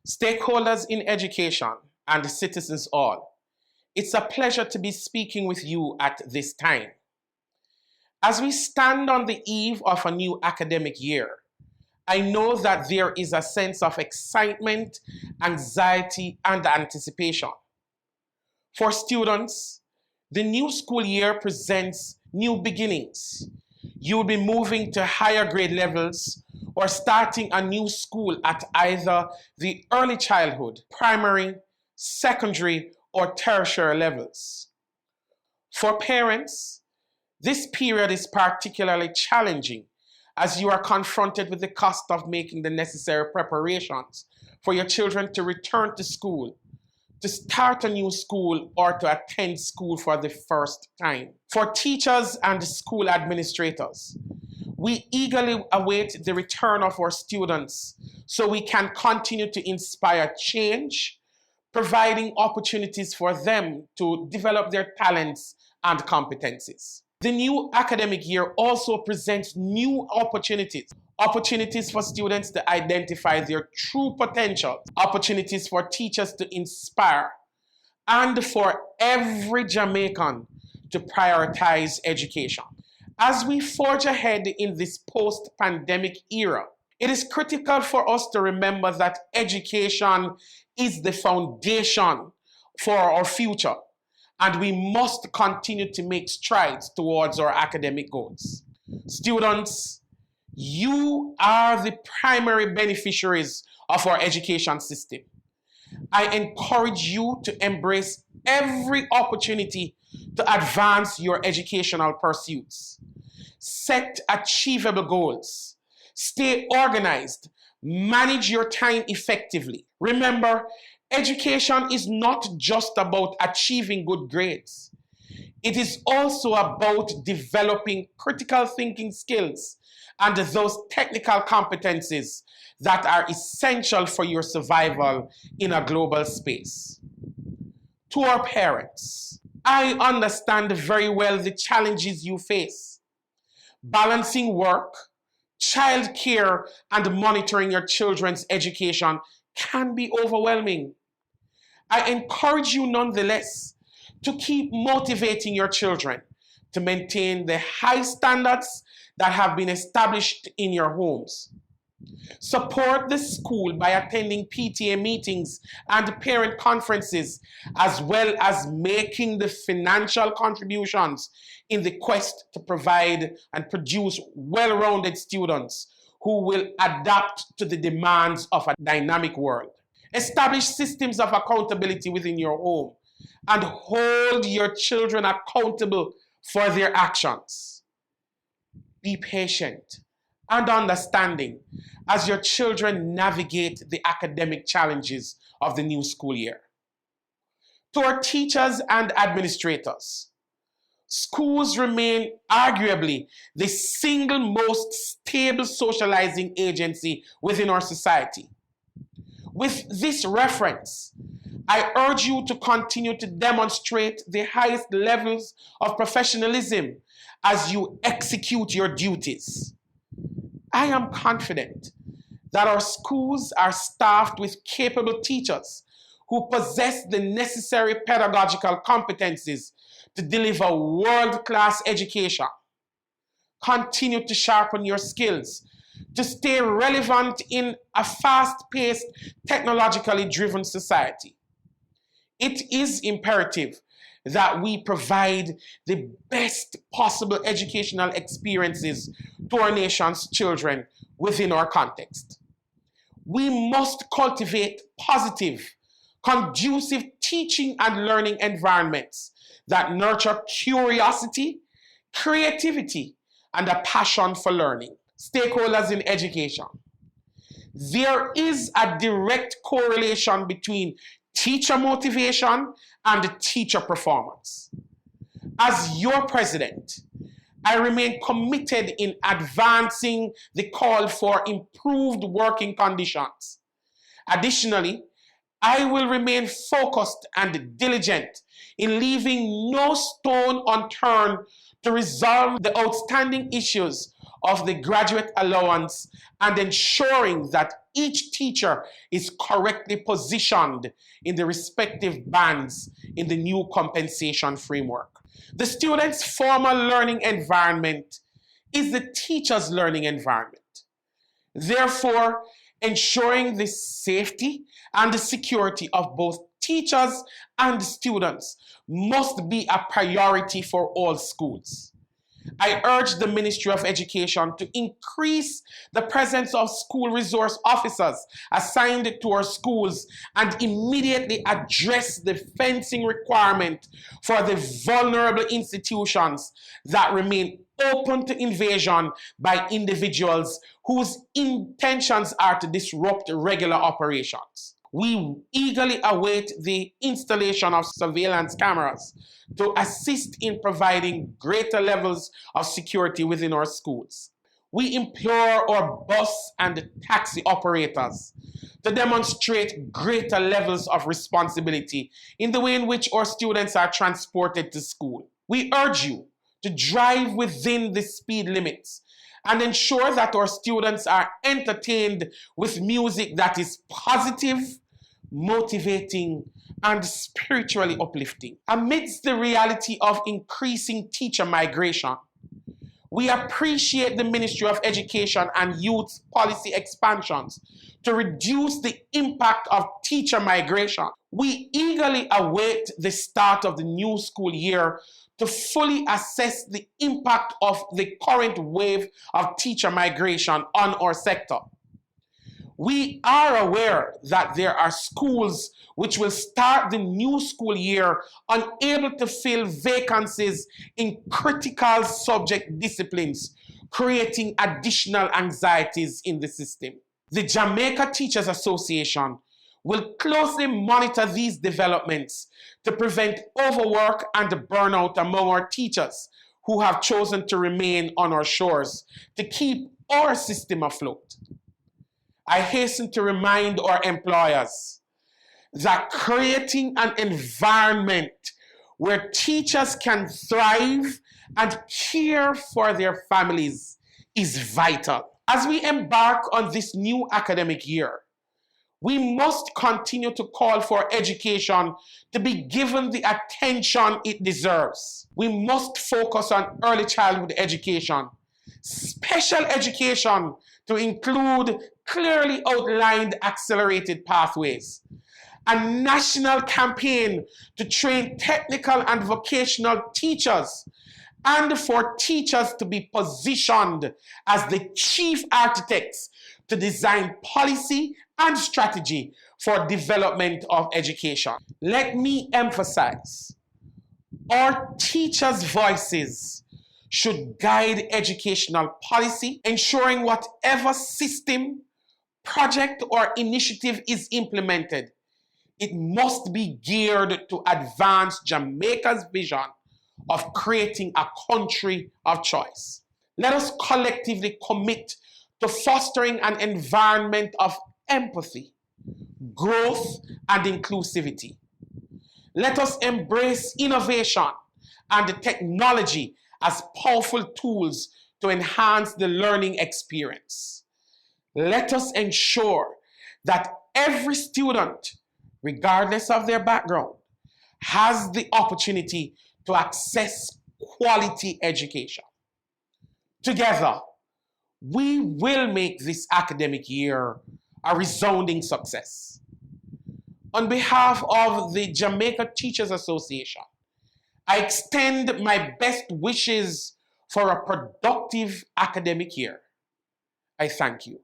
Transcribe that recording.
Stakeholders in education and citizens all, it's a pleasure to be speaking with you at this time. As we stand on the eve of a new academic year, I know that there is a sense of excitement, anxiety, and anticipation. For students, the new school year presents new beginnings. You will be moving to higher grade levels or starting a new school at either the early childhood, primary, secondary, or tertiary levels. For parents, this period is particularly challenging as you are confronted with the cost of making the necessary preparations for your children to return to school, to start a new school, or to attend school for the first time. For teachers and school administrators, we eagerly await the return of our students so we can continue to inspire change, providing opportunities for them to develop their talents and competencies. The new academic year also presents new opportunities for students to identify their true potential, opportunities for teachers to inspire, and for every Jamaican to prioritize education. As we forge ahead in this post-pandemic era, it is critical for us to remember that education is the foundation for our future, and we must continue to make strides towards our academic goals. Students, you are the primary beneficiaries of our education system. I encourage you to embrace every opportunity to advance your educational pursuits. Set achievable goals. Stay organized. Manage your time effectively. Remember, education is not just about achieving good grades. It is also about developing critical thinking skills and those technical competencies that are essential for your survival in a global space. To our parents, I understand very well the challenges you face. Balancing work, childcare, and monitoring your children's education can be overwhelming. I encourage you nonetheless to keep motivating your children to maintain the high standards that have been established in your homes. Support the school by attending PTA meetings and parent conferences, as well as making the financial contributions in the quest to provide and produce well-rounded students who will adapt to the demands of a dynamic world. Establish systems of accountability within your home and hold your children accountable for their actions. Be patient and understanding as your children navigate the academic challenges of the new school year. To our teachers and administrators, schools remain arguably the single most stable socializing agency within our society. With this reference, I urge you to continue to demonstrate the highest levels of professionalism as you execute your duties. I am confident that our schools are staffed with capable teachers who possess the necessary pedagogical competencies to deliver world-class education. Continue to sharpen your skills to stay relevant in a fast-paced, technologically driven society. It is imperative that we provide the best possible educational experiences to our nation's children within our context. We must cultivate positive, conducive teaching and learning environments that nurture curiosity, creativity, and a passion for learning. Stakeholders in education. There is a direct correlation between teacher motivation and teacher performance. As your president, I remain committed in advancing the call for improved working conditions. Additionally, I will remain focused and diligent in leaving no stone unturned to resolve the outstanding issues of the graduate allowance and ensuring that each teacher is correctly positioned in the respective bands in the new compensation framework. The student's formal learning environment is the teacher's learning environment. Therefore, ensuring the safety and the security of both teachers and students must be a priority for all schools. I urge the Ministry of Education to increase the presence of school resource officers assigned to our schools and immediately address the fencing requirement for the vulnerable institutions that remain open to invasion by individuals whose intentions are to disrupt regular operations. We eagerly await the installation of surveillance cameras to assist in providing greater levels of security within our schools. We implore our bus and taxi operators to demonstrate greater levels of responsibility in the way in which our students are transported to school. We urge you to drive within the speed limits and ensure that our students are entertained with music that is positive, motivating, and spiritually uplifting. Amidst the reality of increasing teacher migration, we appreciate the Ministry of Education and Youth policy expansions to reduce the impact of teacher migration. We eagerly await the start of the new school year to fully assess the impact of the current wave of teacher migration on our sector. We are aware that there are schools which will start the new school year unable to fill vacancies in critical subject disciplines, creating additional anxieties in the system. The Jamaica Teachers Association will closely monitor these developments to prevent overwork and burnout among our teachers who have chosen to remain on our shores to keep our system afloat. I hasten to remind our employers that creating an environment where teachers can thrive and care for their families is vital. As we embark on this new academic year, we must continue to call for education to be given the attention it deserves. We must focus on early childhood education, special education to include clearly outlined accelerated pathways, a national campaign to train technical and vocational teachers, and for teachers to be positioned as the chief architects to design policy and strategy for development of education. Let me emphasize, our teachers' voices should guide educational policy, ensuring whatever system, project, or initiative is implemented, it must be geared to advance Jamaica's vision of creating a country of choice. Let us collectively commit to fostering an environment of empathy, growth, and inclusivity. Let us embrace innovation and technology as powerful tools to enhance the learning experience. Let us ensure that every student, regardless of their background, has the opportunity to access quality education. Together, we will make this academic year a resounding success. On behalf of the Jamaica Teachers Association, I extend my best wishes for a productive academic year. I thank you.